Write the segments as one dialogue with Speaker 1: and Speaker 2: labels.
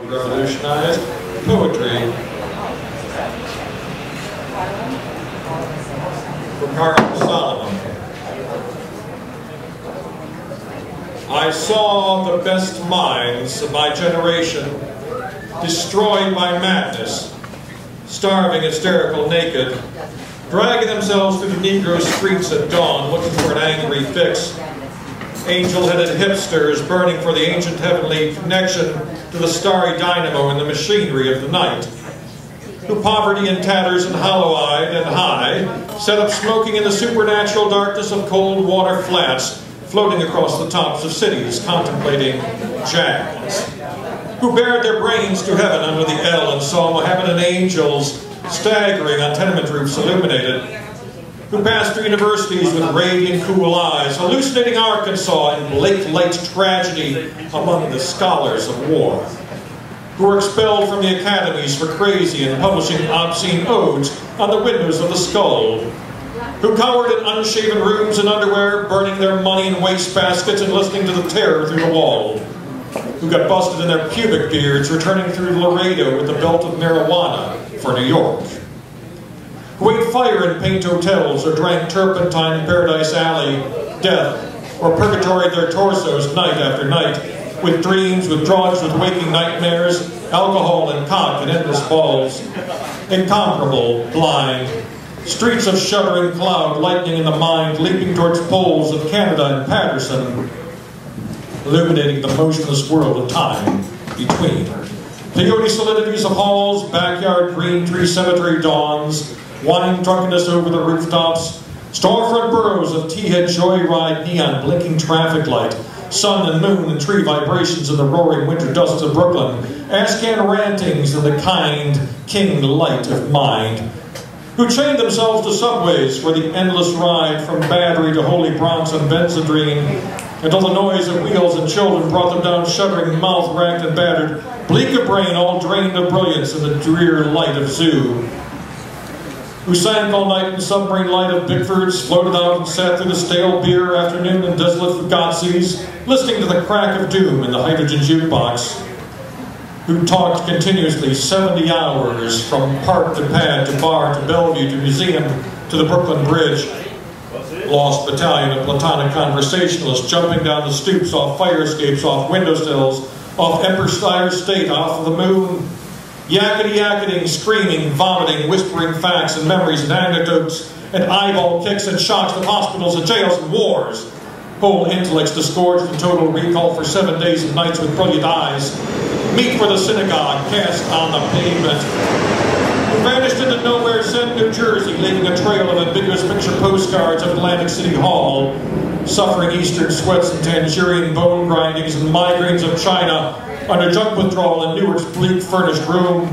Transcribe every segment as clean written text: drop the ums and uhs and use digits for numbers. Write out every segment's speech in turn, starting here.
Speaker 1: revolutionized poetry. For Carl Solomon. I saw the best minds of my generation destroyed by madness, starving, hysterical, naked, dragging themselves through the Negro streets at dawn, looking for an angry fix. Angel-headed hipsters burning for the ancient heavenly connection to the starry dynamo and the machinery of the night. Who, poverty and tatters and hollow-eyed and high, set up smoking in the supernatural darkness of cold water flats, floating across the tops of cities, contemplating jazz. Who bared their brains to heaven under the L and saw Mohammedan angels staggering on tenement roofs illuminated. Who passed through universities with radiant, cool eyes, hallucinating Arkansas in late tragedy among the scholars of war. Who were expelled from the academies for crazy and publishing obscene odes on the windows of the skull. Who cowered in unshaven rooms in underwear, burning their money in wastebaskets and listening to the terror through the wall. Who got busted in their pubic beards, returning through Laredo with the belt of marijuana for New York. Who ate fire in paint hotels or drank turpentine in Paradise Alley, death, or purgatoried their torsos night after night, with dreams, with drugs, with waking nightmares, alcohol and cock and endless balls. Incomparable, blind, streets of shuddering cloud, lightning in the mind, leaping towards poles of Canada and Patterson, illuminating the motionless world of time between. Peyote solidities of halls, backyard green tree cemetery dawns, wine drunkenness over the rooftops, storefront burrows of tea-head joyride neon blinking traffic light, sun and moon and tree vibrations in the roaring winter dust of Brooklyn, Ashcan rantings in the kind king light of mind, who chained themselves to subways for the endless ride from Battery to Holy Bronx and Benzedrine, until the noise of wheels and children brought them down shuddering, mouth racked and battered, bleak of brain, all drained of brilliance in the drear light of Zoo. Who sank all night in submarine light of Bickford's, floated out and sat through the stale beer afternoon in desolate Fugazi's, listening to the crack of doom in the hydrogen jukebox. Who talked continuously 70 hours from park to pad to bar to Bellevue to museum to the Brooklyn Bridge. Lost battalion of platonic conversationalists jumping down the stoops, off fire escapes, off windowsills, off Empire State, off of the moon. Yakety-yakketing, screaming, vomiting, whispering facts and memories and anecdotes and eyeball kicks and shocks of hospitals and jails and wars. Whole intellects disgorged in total recall for 7 days and nights with brilliant eyes. Meet for the synagogue cast on the pavement. Who vanished into nowhere, sent New Jersey, leaving a trail of ambiguous picture postcards of Atlantic City Hall, suffering Eastern sweats and Tangerian bone grindings and migraines of China under junk withdrawal in Newark's bleak furnished room.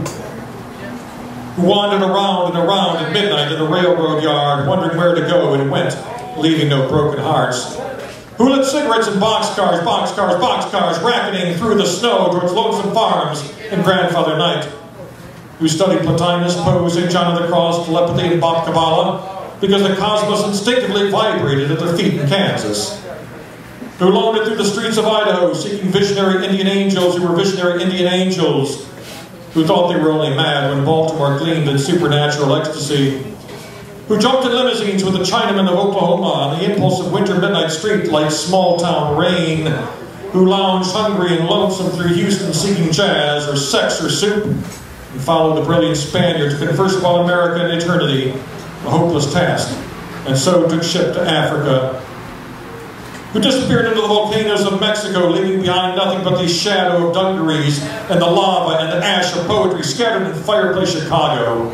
Speaker 1: Who wandered around and around at midnight in the railroad yard, wondering where to go, and went, leaving no broken hearts. Who lit cigarettes in boxcars, racketing through the snow towards lonesome farms in grandfather night. Who studied Plotinus, Poe, St. John of the Cross, telepathy, and Bob Kabbalah, because the cosmos instinctively vibrated at their feet in Kansas. Who wandered through the streets of Idaho, seeking visionary Indian angels who were visionary Indian angels, who thought they were only mad when Baltimore gleamed in supernatural ecstasy. Who jumped in limousines with the Chinamen of Oklahoma on the impulse of winter midnight street like small-town rain. Who lounged hungry and lonesome through Houston seeking jazz or sex or soup, and followed the brilliant Spaniard to converse about America and eternity, a hopeless task, and so took ship to Africa. Who disappeared into the volcanoes of Mexico, leaving behind nothing but the shadow of dungarees and the lava and the ash of poetry scattered in fireplace Chicago.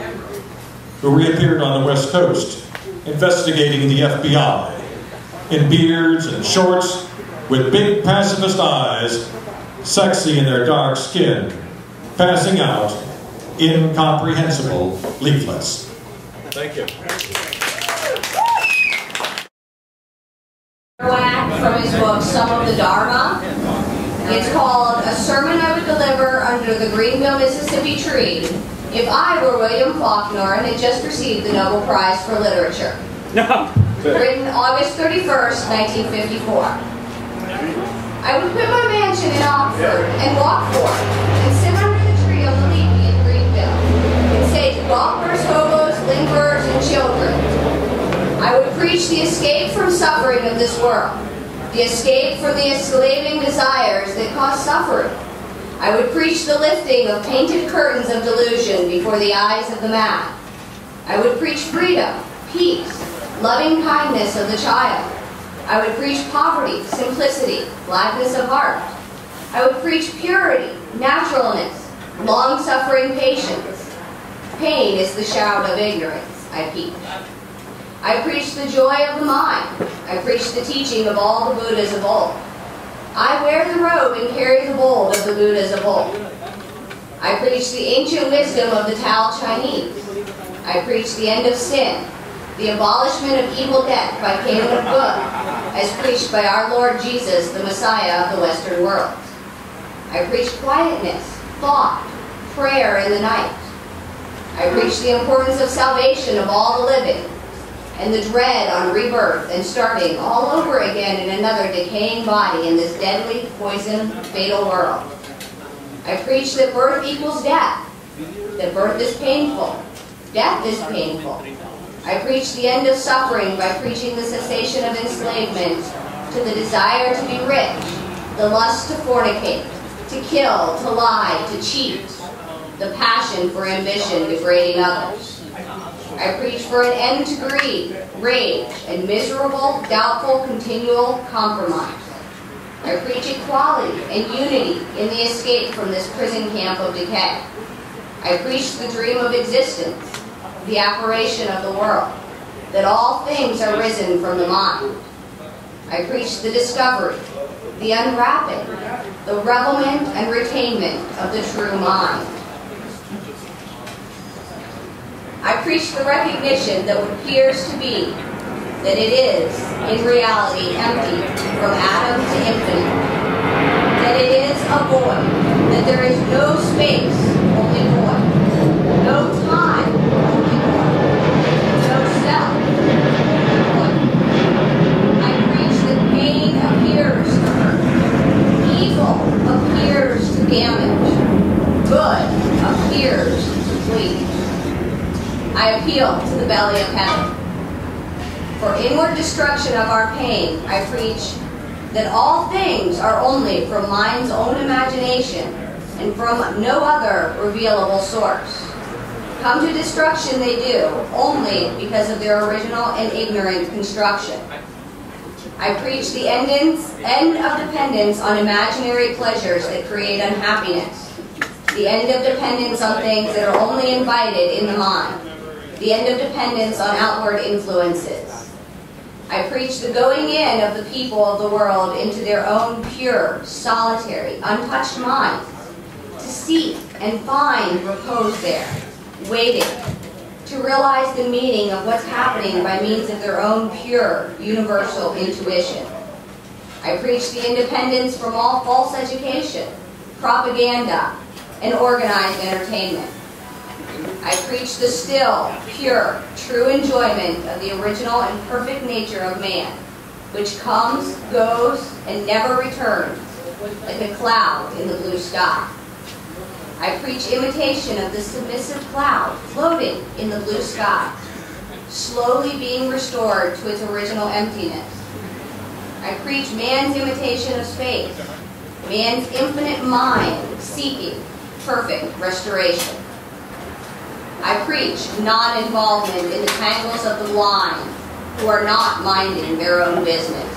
Speaker 1: Who reappeared on the West Coast, investigating the FBI, in beards and shorts, with big pacifist eyes, sexy in their dark skin, passing out incomprehensible leaflets. Thank you.
Speaker 2: From his book, Some of the Dharma. It's called A Sermon I Would Deliver Under the Greenville, Mississippi Tree If I Were William Faulkner and had just received the Nobel Prize for Literature. Written August 31st, 1954. I would quit my mansion in Oxford and walk forth and sit under I would preach the escape from suffering of this world, the escape from the enslaving desires that cause suffering. I would preach the lifting of painted curtains of delusion before the eyes of the mad. I would preach freedom, peace, loving kindness of the child. I would preach poverty, simplicity, gladness of heart. I would preach purity, naturalness, long-suffering patience. Pain is the shroud of ignorance, I teach. I preach the joy of the mind. I preach the teaching of all the Buddhas of old. I wear the robe and carry the gold of the Buddhas of old. I preach the ancient wisdom of the Tao Chinese. I preach the end of sin, the abolishment of evil death by Caleb of Good, as preached by our Lord Jesus, the Messiah of the Western world. I preach quietness, thought, prayer in the night. I preach the importance of salvation of all the living, and the dread on rebirth and starting all over again in another decaying body in this deadly, poison, fatal world. I preach that birth equals death, that birth is painful, death is painful. I preach the end of suffering by preaching the cessation of enslavement to the desire to be rich, the lust to fornicate, to kill, to lie, to cheat, the passion for ambition degrading others. I preach for an end to greed, rage, and miserable, doubtful, continual compromise. I preach equality and unity in the escape from this prison camp of decay. I preach the dream of existence, the apparition of the world, that all things are risen from the mind. I preach the discovery, the unwrapping, the revealment and retainment of the true mind. I preach the recognition that what appears to be, that it is, in reality, empty from atom to infinite. That it is a void, that there is no space, only void. No time, only void. No self, only void. I preach that pain appears to hurt. Evil appears to damage. Good appears to please. I appeal to the belly of heaven. For inward destruction of our pain, I preach that all things are only from mind's own imagination and from no other revealable source. Come to destruction they do, only because of their original and ignorant construction. I preach the end of dependence on imaginary pleasures that create unhappiness. The end of dependence on things that are only invited in the mind. The end of dependence on outward influences. I preach the going in of the people of the world into their own pure, solitary, untouched minds, to seek and find repose there, waiting, to realize the meaning of what's happening by means of their own pure, universal intuition. I preach the independence from all false education, propaganda, and organized entertainment. I preach the still, pure, true enjoyment of the original and perfect nature of man, which comes, goes, and never returns, like a cloud in the blue sky. I preach imitation of the submissive cloud floating in the blue sky, slowly being restored to its original emptiness. I preach man's imitation of space, man's infinite mind seeking perfect restoration. I preach non-involvement in the tangles of the blind who are not minding their own business.